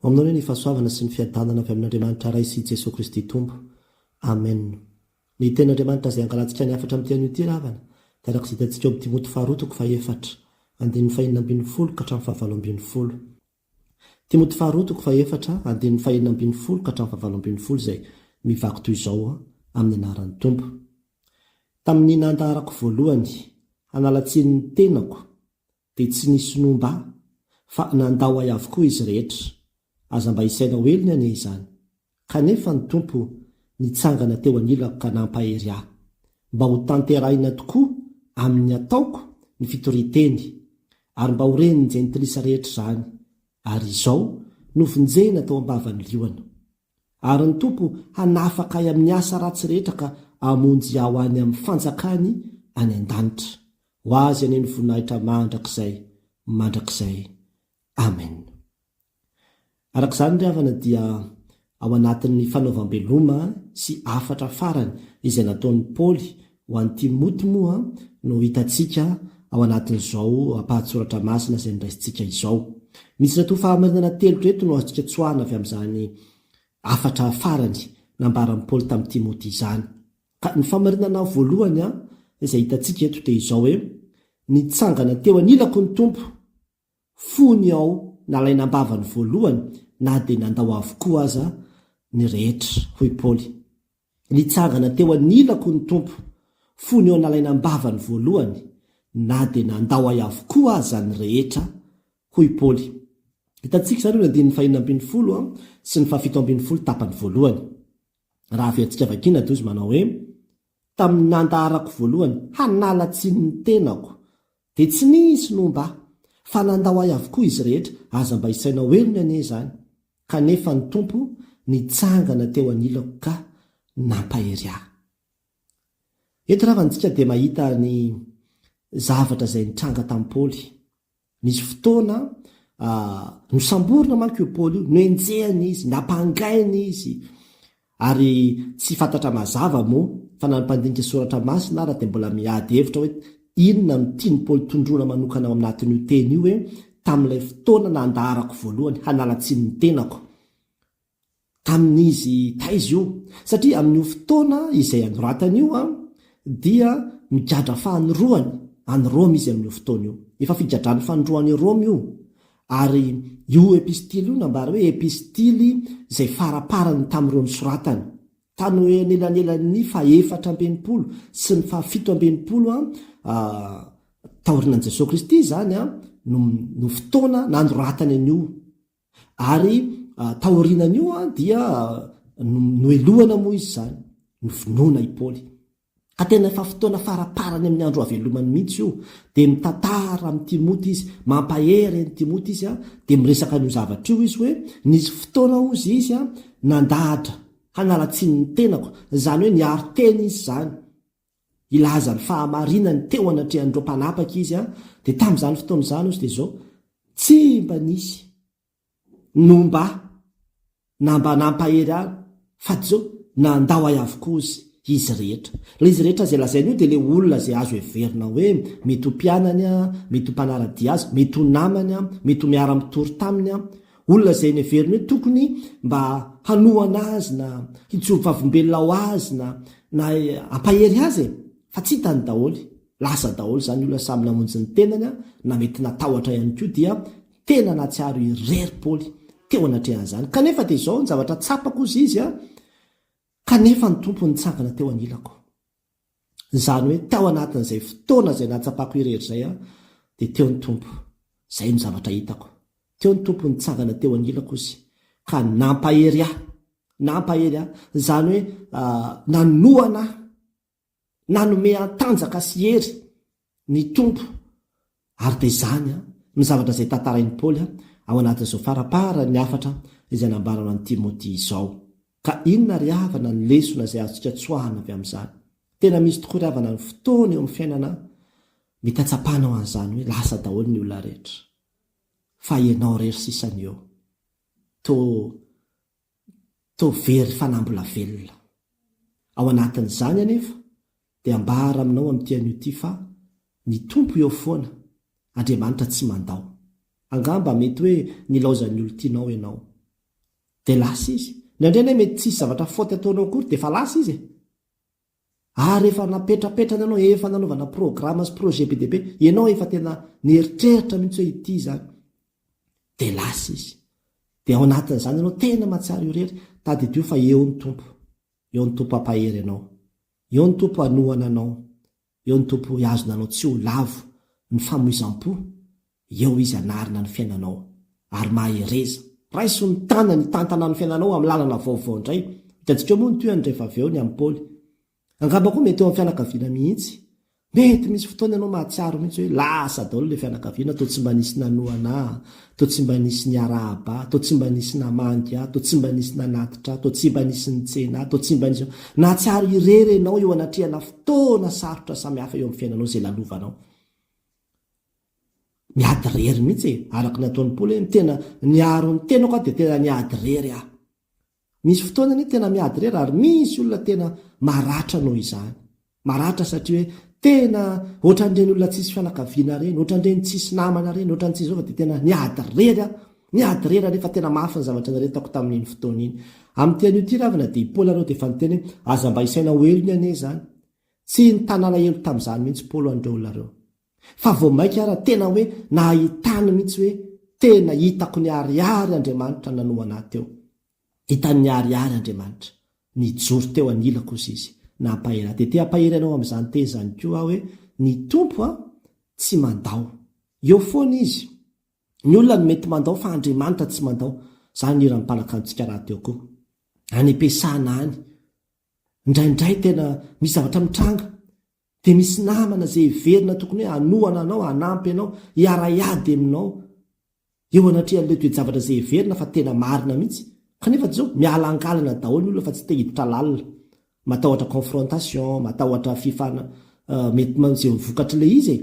Aminao hoe ny fahasoavana sy ny fiadanana avy amin'Andriamanitra ray sy Jesosy Kristy Tompo. Amen. Ny tenin'Andriamanitra izay angalantsika ny afatra amin'ity an'ity ravana, dia arak'izay hitantsika eo amin'ny Timoty faharotoko fahaefatra, andinin'ny fahaenina ambin'ny folo ka hatramin'ny fahavalo ambin'ny folo. Timoty faharotoko fahaefatra, andinin'ny fahaenina ambin'ny folo ka hatramin'ny fahavalo ambin'ny folo, izay mivaky toy izao amin'ny anaran'ny Tompo. Tamin'ny nandaharako voalohany, hanalatsiany ny tenako, dia tsy nisy nomba, fa nandao ahy avokoa izy rehetra, aza mba isaina hoeliny anie izany. Kanefa ny Tompo nitsangana teo anilako ka nampahery ahy, mba ho tanterahina tokoa amin'ny ataoko ny fitoriteny, ary mba ho reniny jentilisa rehetra izany, ary izao novinjena tao ambavany liona. Ary ny Tompo hanafaka ahy amin'ny asa ratsy rehetra ka hamonjy aho any amin'ny fanjakany any an-danitra. Ho azy anie ny voninahitra mandrakizay. Amen. Arak'izany ry havana dia ao anatin'ny fanaovam-beloma sy afatra farany izay nataon'ny Paoly ho an'ny Timoty moa no hitantsika ao anatin'izao ampahatsoratra masina izay niraisintsika izao. Misy rato fahamarinana telo reto no azontsika tsoahana avy amin'izany afatra farany nambaran'ny Paoly tamin'ny Timoty izany. Ka ny fahamarinana voalohany izay hitantsika eto dia izao hoe: nitsangana teo anilako ny Tompo, fony aho nalaina ambavany voalohany, na dia nandao avokoa aza ny rehetra. Hoy Paoly, nitsangana teo anilako ny Tompo, fony aho nalaina ambavany voalohany, na dia nandao ahy avokoa aza ny rehetra. Hoy Paoly. Hitantsika izany hoe andininy fahaenina ambin'ny folo sy ny fahafito ambin'ny folo tapany voalohany. Raha avy antsika vakina dia izy manao hoe: tamin'ny nandaharako voalohany, hanalatsiny ny tenako, dia tsy nisy nomba, fa nandao ahy avokoa izy rehetra, aza mba isaina hoeliny anie izany. Kanefa ny Tompo nitsangana teo anilako ka nampahery ahy. Eto ravantsika dia mahita ny zavatra izay nitranga tamin'ny Paoly. Nisy fotoana nosamborina manko io Paoly io, noenjehany izy, nampangainy izy, ary tsy fantatra mazava moa fa nampandinika soratra masina ary dia mbola miady hevitra hoe inona no tiany Paoly tondrona manokana ao anatin'io teny io hoe: tamin'ilay fotoana nandaharako voalohany, hanalatsiny ny tenako. Tamin'izy taizy io, satria amin'io fotoana izay anoratany io dia migadra fanoroany any Roma izy amin'io fotoana io. Efa figadrany fanoroany Roma io, ary io epistily io nambara hoe epistily izay faraparany tamin'ireo nisoratany. Tany hoe anelanelan'ny faha-efatra ambinipolo sy ny fahafito ambinipolo taorinan' Jesosy Kristy izany no fotoana nanoratany an'io, ary taorinan'io dia noelohana moa izy izany, novinoana i Paoly. Ka tena efa fotoana faraparany amin'ny andro avelomany mihitsy io, dia mitantara amin'ny Timoty izy, mampahery ny Timoty izy, dia miresaka n'io zavatra io izy hoe nisy fotoana ozy izy nandahatra hanalatsiny ny tenako, izany hoe niaro teny izy izany, ilaza ny fahamarinany teo anatrehan'ireo mpanapaka izy. Dia tamin'izany fotoana izany izy dia izao tsy mba nisy nomba na mba nampahery ahy, fa izao nandao ahy avokoa izy rehetra. Ilay izy rehetra izay lazain'io dia ilay olona izay azo heverina hoe mety ho mpianany, mety ho mpanaradia azy, mety ho namany, mety ho miara-mitory taminy, olona izay neverina hoe tokony mba hanohana azy na hitsovavim-belona ho azy na ampahery azy, fa tsy hitany daholy, lasa daholy izany olona samy namonjy ny tenany na mety natahotra ihany koa, dia tena natsiaro irery Paoly teo anatrehan'izany. Kanefa dia izao ny zavatra tsapako izy kanefa ny Tompo nitsangana teo anilako. Izany hoe tao anatin'izay fotoana izay natsapako irery izay dia teo ny Tompo, izay ny zavatra hitako, teo ny Tompo nitsangana teo anilako izy ka nampahery ahy, izany hoe nanohana, nanome tanjaka sy hery ny Tompo. Ary dia izany ny zavatra izay tantarain'ny Paoly ao anatin'izao farapara ny afatra izay nambarana an'i Timoty izao. Ka inona ry havana ny lesona izay azontsika tsoahana avy amin'izany? Tena misy tokoa ry havana ny fotoana eo amin'ny fiainana mety hatsapana ho an'izany hoe lasa daholo ny olona rehetra, fa ianao rery sisany eo to very fanambola velona. Ao anatin'izany anefa dia ambara aminao amin'ity an'io ity fa ny Tompo eo foana, Andriamanitra tsy mandao. Angamba mety hoe nilaozan'ny olo tianao ianao, dia lasa izy nandrena mety tsisy zavatra faoty ataonao akory dia fa lasa izy ary efa napetrapetrana ianao efa nanaovana programa sy projet be deaibe ianao efa tena nieritreritra mihitsy hoe ity zany dia lasa izy dia ao anatin'izany ianao tena mahatsara io rery tadidio fa eo ny tompo hampahery ianao eo ny tompo hanohana anao eo ny tompo hiazona anao tsy ho lavo ny famoizam-po eo izy anarina ny fiainanao ary mahereza raiso ny tana ny tantana ny fiainanao amin'ny lalana vaovao indray hitantsika moa ny toany rehefa avy eo ny amin'ny Paoly angamba koa mety eo amin'ny fianakaviana mihitsy mety misy fotoana ianao mahatsiaro mihitsy hoe lasa daholo le fianakaviana to tsy mba nisy nanoana to tsy mba nisy niarahaba to tsy mba nisy namangy to tsy mba nisy nanatitra to tsy mba nisy nitsena to tsy mba nisy nahatsiaro irery ianao eo anatrehana fotoana sarotra samihafa eo amin'ny fiainanao zay lalovanao miady rery mihitsy araka nataon'ny Paoly hoe tena niaro ny tenako dia tena niady rery misy fotoana ny tena miady rery ary misy olona tena maratra noho izany maratra satria hoe tena ohatran'ireny olona tsisy fianakaviana reny ohatran'ireny tsisy namana reny ohatran'ny tsisy zao dia tena niady rery rehefa tena mafy ny zavatra naretako tamin'iny fotoana iny amin'ny tean'io ty ravina dia Paoly areo dia efa niteny hoe aza mba isaina ho elo ny ane zany tsy ny tanàna elo tamin'izany mihitsy Paoly andreo olona reo fa vao maika ara tena hoe nahitany mihitsy hoe tena hitako ny ariary Andriamanitra nanoana teo hitany ny ariary Andriamanitra nijoro teo anila kosa izy nampahery dia te hampahery ianao amin'izany teny zany koa hoe ny tompo tsy mandao eo foana izy ny olona no mety mandao fa Andriamanitra tsy mandao zany ny irany mpanakantsika raha teo koa any am-piasana any indraindray tena misy zavatra mitranga dia misy namana zay verina tokony hoe hanohana anao hanampy ianao hiara-iady aminao eo anatrehan'ilay toe-javatra zay verina fa tena marina mihitsy kanefa zao mialangalana daholo ny olona fa tsy te hiditra lalina matahotra confrontation matahotra fifana mety zay mivokatra le izy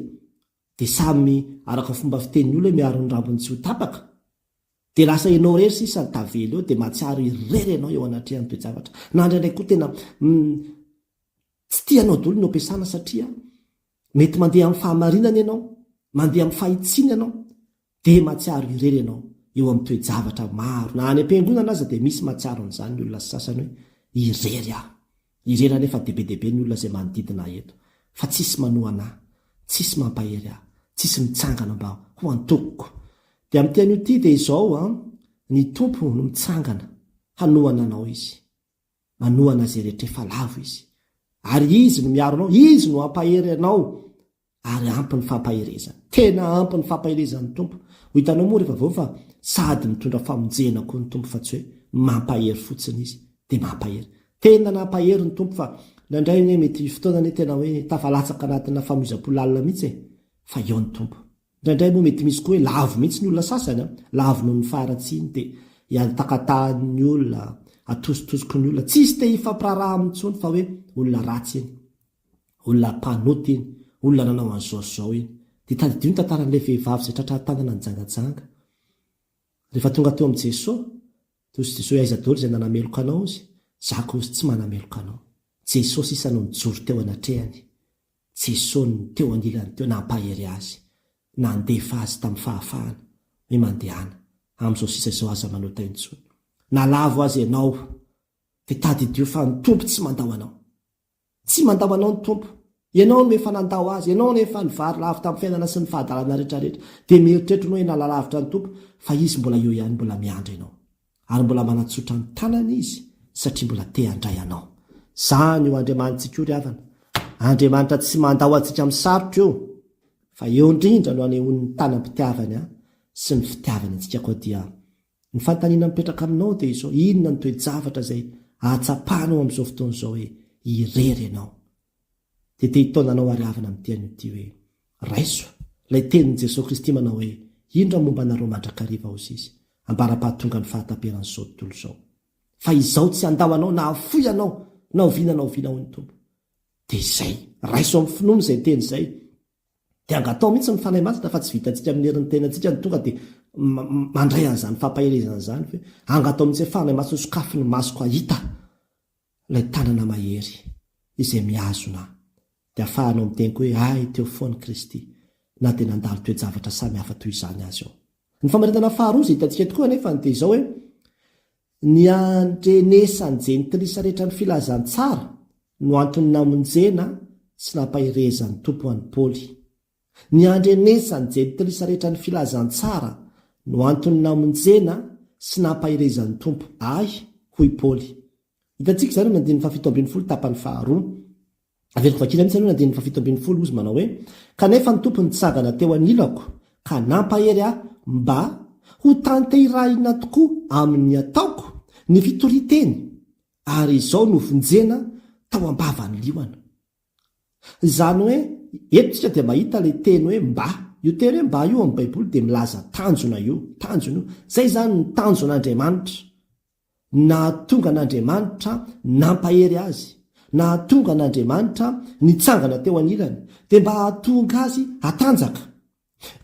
dia samy araka fomba fitenin'ny olona miaro ny rambony tsy ho tapaka dia lasa ianao rery sisa ny tavely eo dia mahatsiaro irery ianao eo anatrehan'ny toe-javatra na indraindray koa tena tsy tianao daholo ny ampiasana satria mety mandeha amin'ny fahamarinana ianao mandeha amin'ny fahitsiana ianao dia mahatsiaro irery ianao eo amin'ny toe-javatra maro na any am-piangonana aza dia misy mahatsiaro an'izany ny olona sasany hoe irery anefa deibe ny olona zay manodidina eto fa tsisy manohana tsisy mampahery tsisy mitsangana mba ho antokoko dia amin'ny tean'io ty dia izao ny tompo no mitsangana hanohana anao izy manohana zay rehetra efa lavo izy ary izy no miaro anao izy no ampahery anao ary ampy ny fampaherezana tena ampy ny fampaherezan'ny tompo ho hitanao moa rehefa vao fa sady mitondra famonjena koa ny tompo fa tsy hoe mampahery fotsiny izy dia mampahery tena nampahery ny tompo fa nandray hoe mety fotoana ny tena hoe tafalatsaka anatina famoizam-polalina mihitsy fa eo ny tompo ndraindray moa mety misy koa hoe lavo mihitsy ny olona sasany lavo noho ny faharatsiny dia hiatakatahan'ny olona atositosiko ny olona tsisy te hifampiraraha amin'ntsony fa hoe olona ratsy iny olona mpanoty iny olona nanao an'zaozao iny dia tadidio ny tantaran'ilay vehivavy zay tratra tanana ny jangajanga rehefa tonga teo amin'i Jesosy toy Jesosy aiza daholo zay nanameloka anao izy za kozy tsy manameloka anao Jesosy isa no nijoro teo anatrehany Jesosy no teo anilany teo nampahery azy nandefa azy tamin'ny fahafahana hoe mandehana amin'izao sisa izao aza manota intsony nalavo azy ianao dia tadidio fa ny tompo tsy mandao anao ny tompo ianao no efa nandao azy ianao no efa nivary lavy tamin'ny fiainana sy ny fahadalana rehetrarehetra dia mieritreritra nao hoe nalalavitra ny tompo fa izy mbola eo ihany mbola miandra ianao ary mbola manatsotra ny tanana izy satria mbola te handray anao zany io Andriamanitsika io ry havana Andriamanitra tsy mandao antsika amin'ny sarotra eo fa eo indrindra no anehon'ny tanam-pitiavany sy ny fitiavany antsika koa dia ny fantaniana mipetraka aminao dia izao inona ny toe-javatra zay ahatsapahanao amin'izao fotoana izao hoe irery ianao dia te hitaonanao ary havana amin'ny tean'io ty hoe raiso ilay tenin'i Jesosy Kristy manao hoe indra momba anareo mandrakariva aozy izy ambara-pahatonga ny fahataperan'izao tontolo izao fa izao tsy andao anao na afoy anao na ovinao ny tompo dia izay raiso amin'ny finomy izay teny izay dia angatao mihitsy ny fanahy masina fa tsy vitantsika amin'ny herin'ny tenantsika ny tonga dia mandray an'izany fampaherezana zany fa angatao mihitsy hoe fanahy masina sokafy ny masoko ahita ilay tanana mahery izay miazona dia ahafahanao miteny koa hoe ay teo foany Kristy na dia nandalo toe-javatra samy hafa toy izany azy ao ny famaritana faharoa zay hitantsika tokoa anefa dia izao hoe ny andrenesany jentilisa rehetra ny filazantsara no antony namonjena sy nampahirezany tompo any Paoly. Ny andrenesany jentilisa rehetra ny filazantsara no antony namonjena sy nampahirezany tompo. Ay, hoy Paoly. Hitantsika zany na andin'ny 7 tapany faharoa. Averiko vakila mitsy na andin'ny 7 ozy manao hoe kanefa ny tompo nitsangana teo anilako ka nampahery aho mba ho tanterahina tokoa amin'ny ataoko ny fitoriteny ary izao no vonjena tao ambavany lioana. Izany hoe etontsika dia mahita le teny hoe mba. Io teny hoe mba io amin'ny Baiboly dia milaza tanjona io. Zay zany ny tanjon'Andriamanitra. Nahatonga n'Andriamanitra nampahery azy. Nahatonga n'Andriamanitra nitsangana teo anilany. Dia mba hahatonga azy hatanjaka.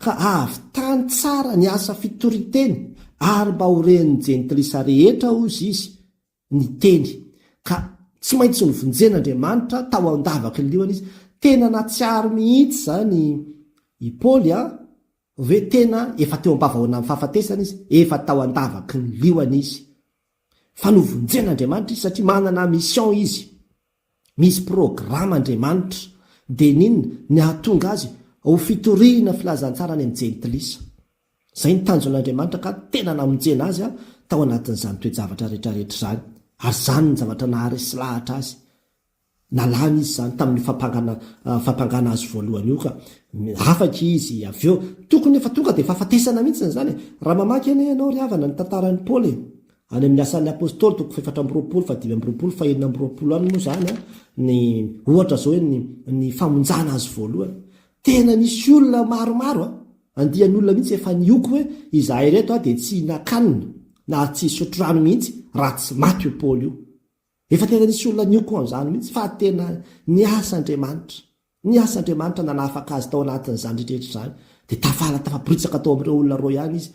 Ka ahavitany tsara ny asa fitoriteny ary mba horen'ny jentilisa rehetra ozy izy ny teny. Ka tsy maintsy nyvonjen'Andriamanitra tao andavaky ny lioana izy. Tena natsiaro mihitsy zany i Paoly hoe tena efa teo ambavahona amin'ny fahafatesana izy, efa tao andavaky ny lioana izy. Fa novonjen'Andriamanitra izy satria manana mission izy. Misy programa Andriamanitra dia ninona ny hahatonga azy ho fitoriana filazantsara any amin'ny jentilisa. Zay ny tanjon'Andriamanitra ka tena namonjena azy tao anatin'izany toe-javatra rehetrarehetra zany. Ary zany ny zavatra naharesy lahatra azy. Nalany izy zany tamin'ny fampangana azy voalohany io ka afaka izy avy eo tokony efa tonga dia fahafatesana mihitsy zany. Raha mamaky eny ianao ry havana ny tantaran'ny Paoly any amin'ny asan'ny apôstôly 7:20 any moa zany ny ohatra zao hoe ny famonjana azy voalohany. Tena nisy olona maromaro andian'ny olona mihitsy efa nioko hoe izahay reto dia tsy nakanina na tsy sotro rano mihitsy raha tsy maty io Paoly io. Efa tena nisy olona nioko an'izany mihitsy fa tena niasa Andriamanitra nanafaka azy tao anatin'izany rehetra zany. Dia tafabritsaka tao amin'ireo olona roa ihany izy.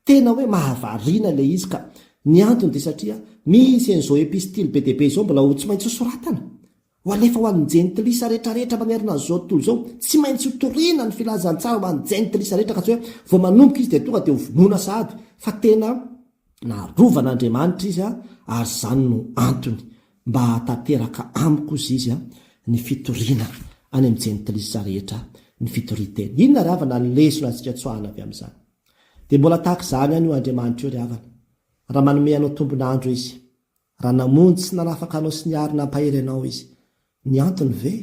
Tena hoe mahavariana ilay izy ka ny antony dia satria misy an'izao epistily be dia be izao mbola ho tsy maintsy soratana. Ho alefa ho an'ny jentilisa rehetrarehetra manerina an'izao tontolo izao tsy maintsy hotoriana ny filazantsara ho an'ny jentilisa rehetra ka tsy hoe vao manomboka izy dia tonga dia ho vonoina sahady. Fa tena narovan'Andriamanitra izy ary zany no antony mba hatateraka amiko izy ny fitoriana any amin'ny jentilisa rehetra ny fitoriteny. Inona ry havana ny lesona antsika tsoahana avy amin'izany. Dia mbola tahaka izany ihany io Andriamanitra io ry havana. Raha manome anao tombonandro izy, raha namonjy sy nanafaka anao sy niary nampahery anao izy, ny antony ve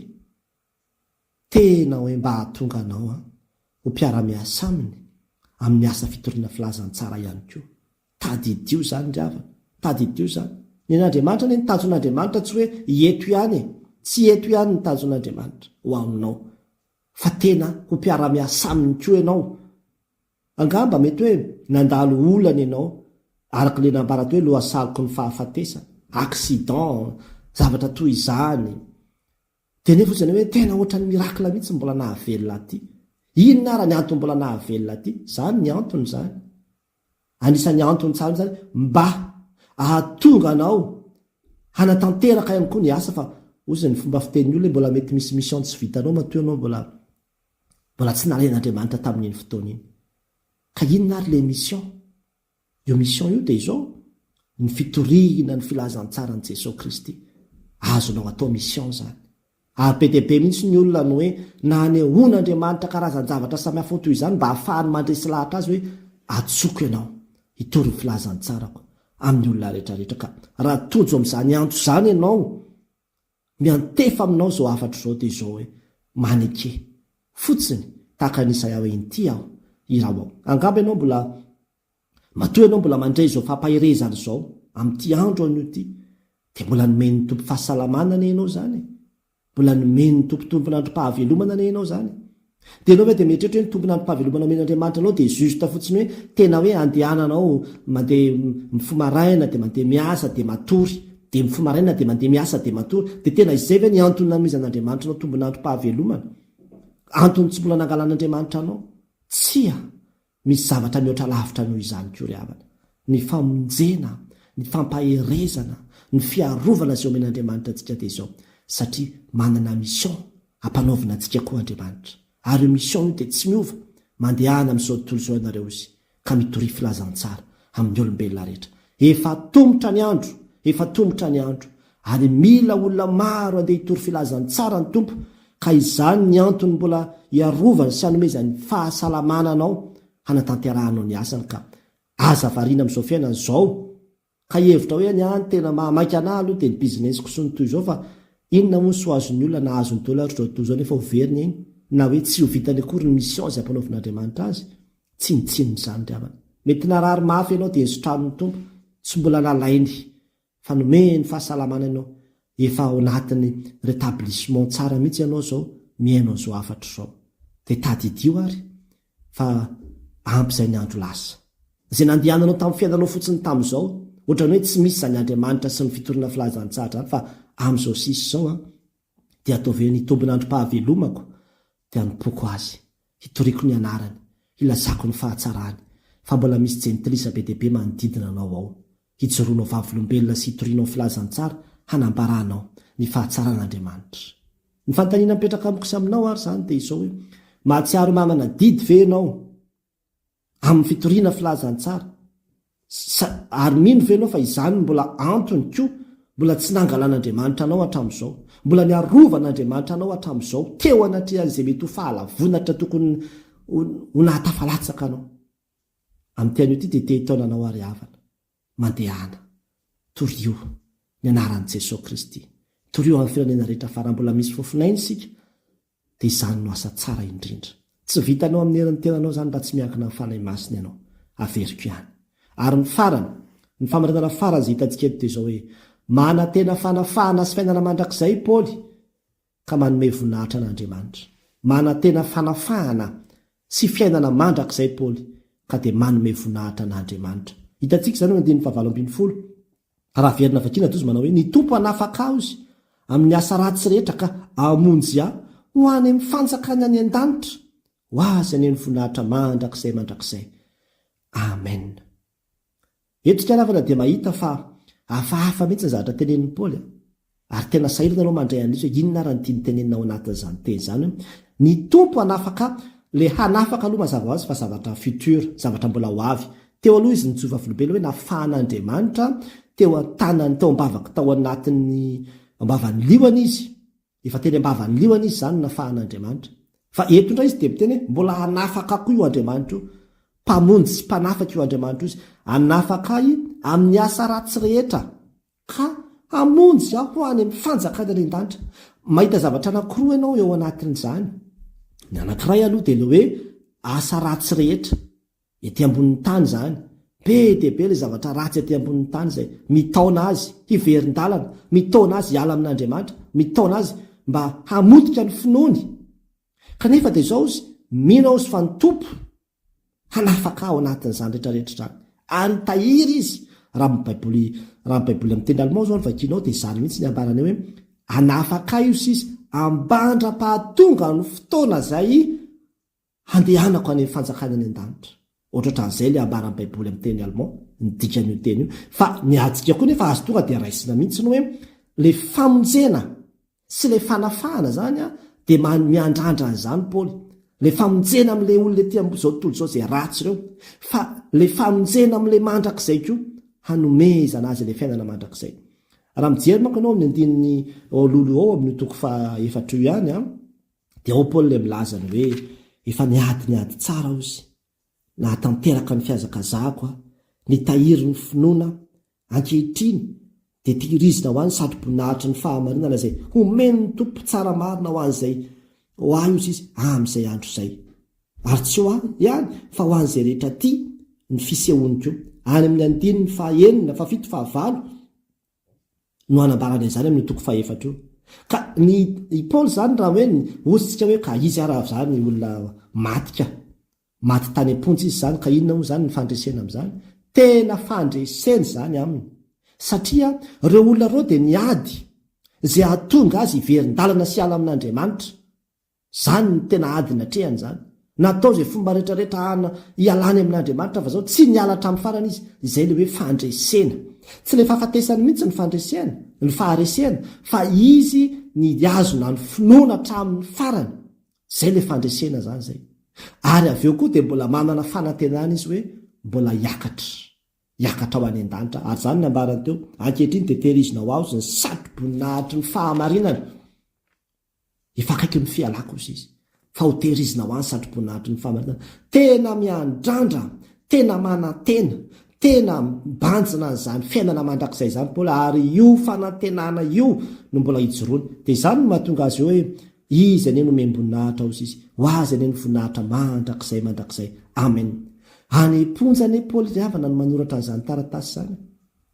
tena hoe mba hahatonga anao ho mpiara-miasa aminy amin'ny asa fitoriana filazantsara ihany koa. Tadidio zany ry havana, tadidio zany. Ny an'Andriamanitra ny tanjon'Andriamanitra tsy hoe eto ihany tsy eto ihany ny tanjon'Andriamanitra ho aminao, fa tena ho mpiara-miasa aminy koa ianao. Angamba mety hoe nandalo olana ianao araka le nambarata hoe lohasaloko ny fahafatesana, accident, zavatra toy izany. Dia nefa fotsiny hoe tena ohatran'ny mirakla mihitsy mbola nahavelona aty. Inona ara ny antony mbola nahavelona aty? Zany ny antony zany. Anisan'ny antony tsara zany mba ahatonga anao hanatanteraka ihany koa ny asa. Fa ozy ny fomba fitenin'ny olona mbola mety misy mission tsy vitanao matoa ianao mbola tsy naren'Andriamanitra tamin'iny fotoana iny. Ka inona ary le mission? Io mission io dia izao ny fitoriana ny filazantsara ny Jesosy Kristy. Azonao atao mission zany. Be dia be mihitsy ny olona no hoe nanehoan'Andriamanitra karazan-javatra samihafa toy izany mba ahafahany mandresy lahatra azy hoe atsoko ianao hitory ny filazantsarako amin'ny olona rehetrarehetra. Ka raha tojo amin'izany antso izany ianao miantefa aminao izao afatra izao dia izao hoe maneke fotsiny tahaka n'Isaia hoe inty aho iraho ao. Angamba ianao mbola matoa ianao mbola mandray izao fampaherezana izao amin'ity andro an'io ity dia mbola nomeny ny tompo fahasalamana ny ianao zany, mbola nomeny ny tomponandrom-pahavelomana ny ianao zany. Dia ianao ve dia mietrehitra hoe ny tomponandrom-pahavelomana omen'Andriamanitra anao dia justa fotsiny hoe tena hoe andehananao mandeha mifomaraina dia mandeha miasa dia matory, dia mifomaraina dia mandeha miasa dia matory. Dia tena izay ve ny antony namezan'Andriamanitra anao tombonandrom-pahavelomana? Antony tsy mbola nangalan'Andriamanitra anao? Tsia, misy zavatra mihoatra lavitra noho izany koa ry havana. Ny famonjena, ny fampaherezana, ny fiarovana izay omen'Andriamanitra antsika dia izao. Satria manana mission hampanaovina antsika koa Andriamanitra. Ary io mission io dia tsy miova, mandehana amin'izao tontolo izao ianareo izy ka mitory filazantsara amin'ny olombelona rehetra. efa tombotra ny andro ary mila olona maro andeha hitory filazany tsara ny tompo ka izany ny antony mbola iarovany sy anomezany fahasalamana anao hanatanterahanao ny asany ka aza variana amin'izao fiainana izao ka hevitra hoe any any tena mahamaika anahy aloha teny bizinesiko sy ny toy izao fa inona moa so azony olona na azony dolatra zao toy izao nefa ho veriny eny na hoe tsy ho vitany akory ny mission izay ampanaovin'Andriamanitra azy tsinitsininy izany ry havana mety narary mafy ianao dia ensotramin'ny tompo tsy mbola nalainy fa nomeny fahasalamana ianao efa ao anatin'ny rétablissement tsara mihitsy ianao zao miainao zao afatra zao dia tadidio ary fa ampy izay ny andro lasa zay nandehananao tamin'ny fiainanao fotsiny tamin'izao ohatrany hoe tsy misy zany Andriamanitra sy ny fitoriana filazantsara fa amin'izao sisy zao dia ataovy ny tombon'androm-pahavelomako dia nopoko azy hitoriako ny anarany hilazako ny fahatsarany fa mbola misy jentilisa be deaibe manodidina anao ao hijoroanao vavilombelona sy hitorianao filazantsara hanambaranao ny fahatsaran'Andriamanitra ny fanontaniana mipetraka amiko sy aminao ary zany dia izao hoe mahatsiaro mamana didy ve ianao amin'ny fitoriana filazantsara ary mino ve ianao fa izany mbola antony koa mbola tsy nangalan'Andriamanitra anao hatramin'izao mbola niarovan'Andriamanitra anao hatramin'izao teo anatrehan'izay mety ho fahalavonatra tokony ho nahatafalatsaka anao amin'ny tian'io ity dia te-taona anao ary havana mandehana torio ny anaran'i Jesosy Kristy torio amin'ny firenena rehetra fa raha mbola misy fofinainy isika dia izany no asa tsara indrindra tsy vitanao amin'ny herin'ny tenanao zany raha tsy miankina amin'ny fanahy masina ianao averiko ihany ary ny famarinana farany izay hitantsika eto dia izao hoe mana tena fanafahana sy fiainana mandrakizay Paoly ka manome voninahitra an'Andriamanitra mana tena fanafahana sy fiainana mandrakizay Paoly ka dia manome voninahitra an'Andriamanitra hitantsika izany hoe 9:20 raha verina vakiana tozy manao hoe ny tompo hanafaka aho izy amin'ny asa ratsy rehetra ka amonjy aho ho any amin'ny fanjakana any an-danitra ho azy any amin'ny voninahitra mandrakizay amen. Eto karavana dia mahita fa hafahafa mihitsy ny zavatra tenenin'i Paoly ary tena sahirana anao mandray an'izy hoe inona ary ny tiany tenenina ao anatin'izany teny izany hoe ny tompo hanafaka le hanafaka aloha mazava ho azy fa zavatra futur zavatra mbola ho avy teo aloha izy nijova velobelo hoe nafahan'Andriamanitra teo an-tanany teo ambavaka tao anatin'ny ambavany liona izy efa teny ambavany liona izy zany nafahan'Andriamanitra fa eto indray izy dia miteny hoe mbola hanafaka koa io Andriamanitra io mpamonjy sy mpanafaka io Andriamanitra izy hanafaka ahy amin'ny asa ratsy rehetra ka hamonjy aho ho any amin'ny fanjakana any an-danitra mahita zavatra anankiroa ianao eo anatin'izany ny anankiray aloha dia le hoe asa ratsy rehetra ety ambonin'ny tany zany be dia be le zavatra ratsy ety ambonin'ny tany izay mitaona azy hiverin-dalana mitaona azy hiala amin'Andriamanitra mitaona azy mba hamotika ny finoany kanefa dia izao izy mino aho izy fa ny tompo hanafaka ao anatin'izany rehetrarehetra zany ary tahiry izy raha ny baiboly amin'ny teny allemand zao ny vakianao dia izany mihitsy ny ambarany hoe hanafaka io izy ambandra-pahatonga ny fotoana zay handehanako any amin'ny fanjakana any an-danitra ohatrohatran'izay le ambaran'ny baiboly amin'ny teny allemand ny dikan'io teny io fa ny adika koa nefa azo tonga dia raisina mihitsy no hoe le famonjena sy le fanafahana zany dia miandrandra an'izany Paoly le famonjena amin'le olona ety amin'izao tontolo izao izay ratsy ireo fa le famonjena amin'le mandrakizay koa hanomezana azy le fiainana mandrakizay raha mijery manko ianao amin'ny andininy lolo ao amin'ny toko fa efatra io ihany dia ao Paoly le milazany hoe efa niady tsara ao izy nahatanteraka ny fiazakazahako ny tahiry ny finoana ankehitriny dia tihirizina ho any satroboninahitra ny fahamarinana izay homeny ny tompo tsara marina ho an'izay ho ahy izy amin'izay andro izay ary tsy ho ahy ihany fa ho an'izay rehetra tia ny fisehoany koa any amin'ny andininy fahaenina fafito fahavalo no anambarana izany amin'ny toko faefatra io ka ny Paoly zany raha hoe ositsika hoe ka izy araha zany olona maty tany amponjy izy zany ka inona moa zany ny fandresena amin'izany tena fandreseny zany aminy satria ireo olona reo dia niady izay ahatonga azy hiverin-dalana sy ala amin'Andriamanitra zany ny tena adina trehany zany natao izay fomba rehetrarehetra hialany amin'Andriamanitra fa zao tsy niala hatramin'ny farany izy izay le hoe fandresena tsy le fahafatesany mihitsy ny fandresena ny faharesena fa izy ny azona ny finoana hatramin'ny farany zay le fandresena zany zay ary avy eo koa dia mbola manana fanantenana izy hoe mbola hiakatra ao any an-danitra. Ary zany nambarany teo ankehitriny teterizina ho aho ny satroboninahitry ny fahamarinana ifakaiky ny fialako izy fa ho tehirizina ho any satroboninahitry ny fahamarinana. Tena miandrandra, tena manantena, tena mibanjina n'izany fiainana mandrakizay zany Paoly, ary io fanantenana io no mbola hijoroany. Dia izany no mahatonga azy hoe izy ane no membonahitra ao izy, ho azy ane no voninahitra mandrakizay. Amen. Any ponja ane Paoly ry havana no manoratra an'izany taratasy zany,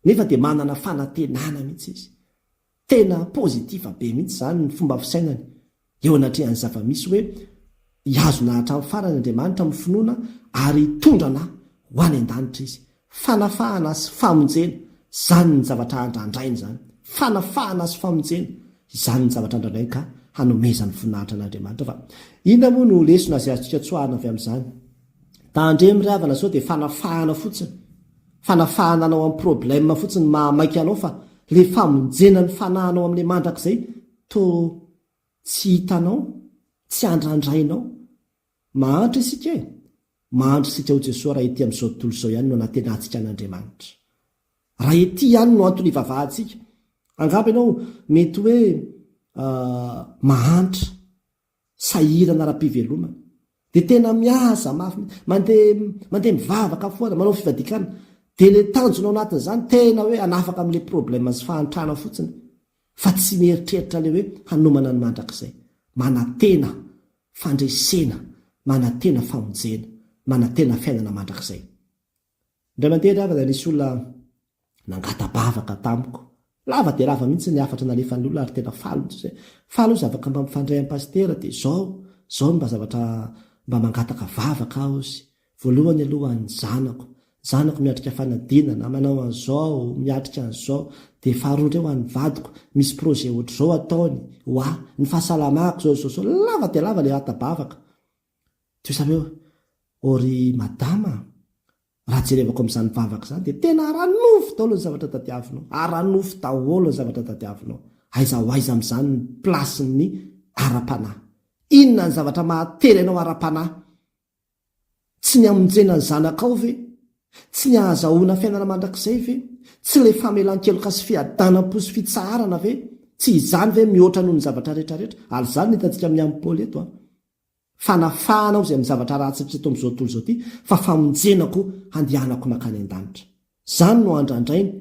nefa dia manana fanantenana mihitsy izy, tena pozitiva be mihitsy zany ny fomba fisainany eo anatrehan'ny zava-misy hoe hiazonahitra amin'ny farany Andriamanitra amin'ny finoana ary tondrana ho any an-danitra izy. Fanafahana sy famonjena, zany ny zavatra andrandrainy zany. Fanafahana sy famonjena, zany ny zavatra andrandrainy ka hanomezany voninahitra an'Andriamanitra. Fa inona moa no lesona izay azontsika tsoahana avy amin'izany? Tandremy ry havana zao dia fanafahana fotsiny, fanafahana anao amin'ny problème fotsiny mahamaika anao, fa le famonjena ny fanahanao amin'ny mandrakizay to tsy hitanao, tsy andrandrainao. Mahantra isika e, mahandro isika ho Jesosy raha ety amin'izao tontolo izao ihany no anatenantsika an'Andriamanitra, raha ety ihany no antony ivavahantsika. Angamba ianao mety hoe mahantra sahirana ara-pivelomana, dia tena miasa mafy, mandeha mivavaka foana, manao fivadikana, dia le tanjonao anatin'izany tena hoe anafaka amin'ile problème sy fahantrana fotsiny, fa tsy mieritreritra le hoe hanomana ny mandrakizay. Manatena fandresena, manatena famonjena, manatena fiainana mandrakizay. Indray mandeha ry havana nisy olona nangata-bavaka tamiko, lava dia lava mihitsy ny afatra nalefan'ny olona ary tena falo izy afaka mba mifandray amin'ny pastera. Dia zao mba zavatra mba mangataka vavaka aho izy. Voalohany aloha ny zanako miatrika fanadinana, manao an'izao, miatrika an'izao. Dia faharoa ndray ho an'ny vadiko, misy projet ohatr'izao ataony, ny fahasalamako zao lava dia lava le ata-bavaka. Tsy hoe hoe ory madama, raha jerevako amin'izany vavaka izany dia tena aranofo daholo ny zavatra tadiavinao, aranofo daholo ny zavatra tadiavinao. Aiza ho aiza amin'izany ny plasin'ny ara-panahy. Inona ny zavatra mahatery ianao ara-panahy? Tsy ny amonjena ny zanakao ve? Tsy ny ahazahoana fiainana mandrakizay ve? Tsy le famelan-keloka sy fiadanam-po sy fitsarana ve? Tsy izany ve mihoatra noho ny zavatra rehetrarehetra? Ary izany no hitantsika amin'ny amin'ny Paoly eto. Fanafahana izay amin'ny zavatra ratsy eto amin'izao tontolo izao ity, fa famonjenako handehanako makany an-danitra. Zany no andrandrainy.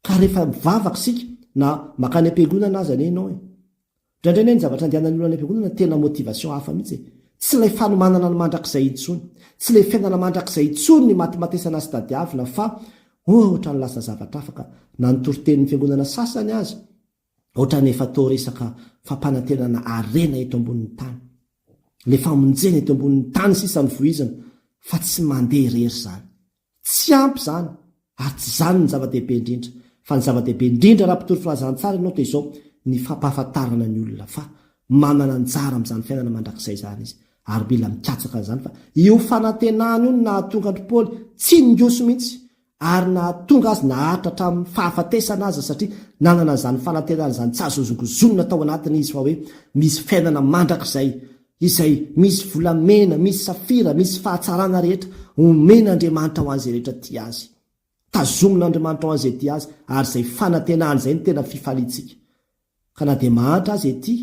Ka rehefa mivavaka isika na makany am-piangonana aza ane ianao, indraindray ny zavatra andehanany olona any am-piangonana tena motivation hafa mihitsy. Tsy ilay fanomanana ny mandrakizay intsony, tsy ilay fiainana mandrakizay intsony ny matimatesana sy tadiavina, fa ohatra ny lasa zavatra afaka na nitoriteny ny fiangonana sasany aza, ohatra ny efa tao resaka fampanantenana arena eto ambonin'ny tany, le famonjena eto ambonin'ny tany sisa ny voizana, fa tsy mandeha irery zany, tsy ampy zany, ary tsy zany ny zava-dehibe indrindra. Fa ny zava-dehibe indrindra raha mpitory filazantsara ianao dia izao ny fampahafantarana ny olona fa manana anjara amin'izany fiainana mandrakizay zany izy, ary mila mikatsaka an'izany. Fa io fanantenana io nahatonga ny Paoly tsy ningoso mihitsy, ary nahatonga azy nahatratra amin'ny fahafatesana azy, satria nanana izany fanantenana izany tsy azozongozonina tao anatiny izy, fa hoe misy fiainana mandrakizay izay misy volamena, misy safira, misy fahatsarana rehetra omen'Andriamanitra ho an'izay rehetra tia azy, tazomin'Andriamanitra ho an'izay tia azy, ary izay fanantenana izay ny tena fifalitsika. Ka na dia mahantra azy ety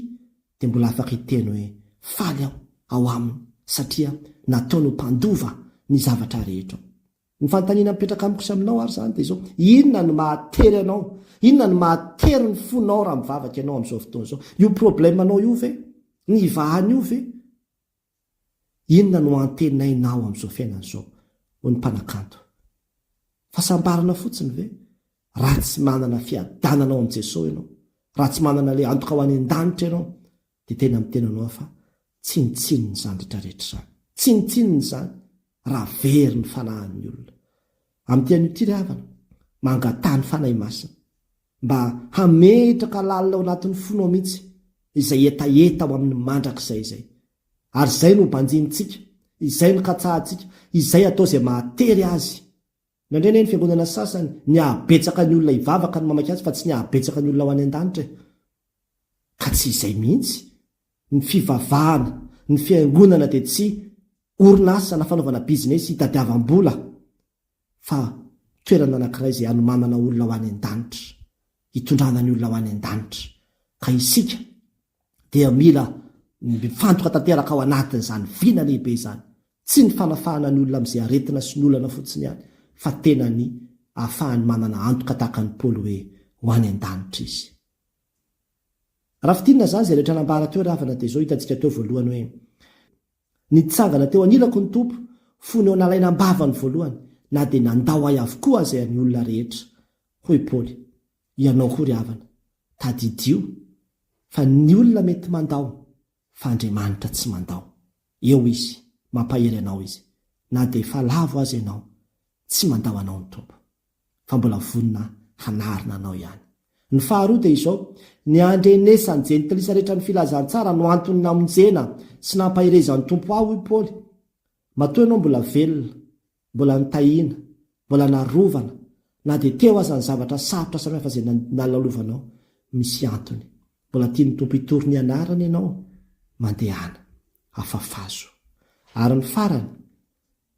dia mbola afaka hiteny hoe faly aho ao aminy, satria nataony mpandova ny zavatra rehetra. Ny fanontaniana mipetraka amiko sy aminao ary zany dia izao: inona no mahatery anao, inona no mahatery ny fonao raha mivavaka ianao amin'izao fotoana izao? Io problème anao io ve? Ny ivahany io ve? Inona no antenainao amin'izao fiainana izao? Ho ny mpanakanto, fahasambarana fotsiny ve? Raha tsy manana fiadananao amin'i Jesosy ianao, raha tsy manana le antoka ho any an-danitra ianao, dia tena mitenanao fa tsinitsininy izany rehetrarehetra izany, tsinitsininy izany raha very ny fanahin'ny olona. Amin'ny tian'io ry havana, mangatany fanahy masina mba hametraka lalina ao anatin'ny fonao mihitsy izay etaeta ao amin'ny mandrakizay izay, ary izay no banjinitsika, izay no katsahantsika, izay atao izay mahatery azy. Indraindray ny fiangonana sasany ny ahabetsaka ny olona hivavaka ny mamaky azy, fa tsy ny ahabetsaka ny olona ho any an-danitra, ka tsy izay mihitsy. Ny fivavahana, ny fiangonana dia tsy orinasa na fanaovana bizinesi hitadiavam-bola, fa toerana anankiray izay hanomamana olona ho any an-danitra, hitondrana ny olona ho any an-danitra. Ka isika dia mila mifantoka tanteraka ao anatin'izany vina lehibe izany, tsy ny fanafahana ny olona amin'izay aretina sy ny olana fotsiny ihany, fa tena ny ahafahany manana antoka tahaka ny Paoly hoe ho any an-danitra izy. Raha fitinina zany izay rehetra nambara teo ravana dia izao hitantsika teo voalohany hoe nitsangana teo anilako ny tompo, fony eo nalaina ambavany voalohany, na dia nandao ahy avokoa aza ny olona rehetra. Hoy Paoly, ianao koa ry havana, tadidio fa ny olona mety mandao, fa Andriamanitra tsy mandao. Eo izy, mampahery anao izy, na dia efa lavo azy ianao, tsy mandao anao ny tompo, fa mbola vonina hanarina anao ihany. Ny faharoa dia izao, ny andrenesany jentilisa rehetra ny filazantsara no antony namonjena sy nampahirezan'ny tompo aho. Hoy Paoly, matoa ianao mbola velona, mbola nitahiana, mbola narovana, na dia teo aza ny zavatra sarotra samihafa izay nalalovanao, misy antony. Mbola tiany tompo hitory ny anarany ianao, mandehana, afafazo. Ary ny farany,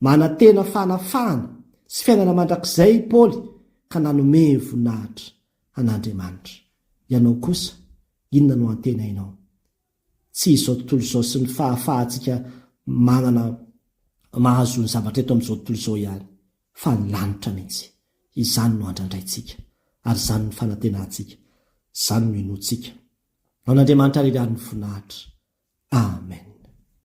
manantena fanafahana sy fiainana mandrakizay Paoly, ka nanome voninahitra an'Andriamanitra. Ianao kosa, inona no antenainao? Tsy izao tontolo izao sy ny fahafahantsika manana mahazo ny zavatra eto amin'izao tontolo izao ihany, fa ny lanitra mihitsy. Izany no andrandraintsika, ary izany no fanantenantsika, izany no inoantsika. Ao an'Andriamanitra rirany voninahitra. Amen.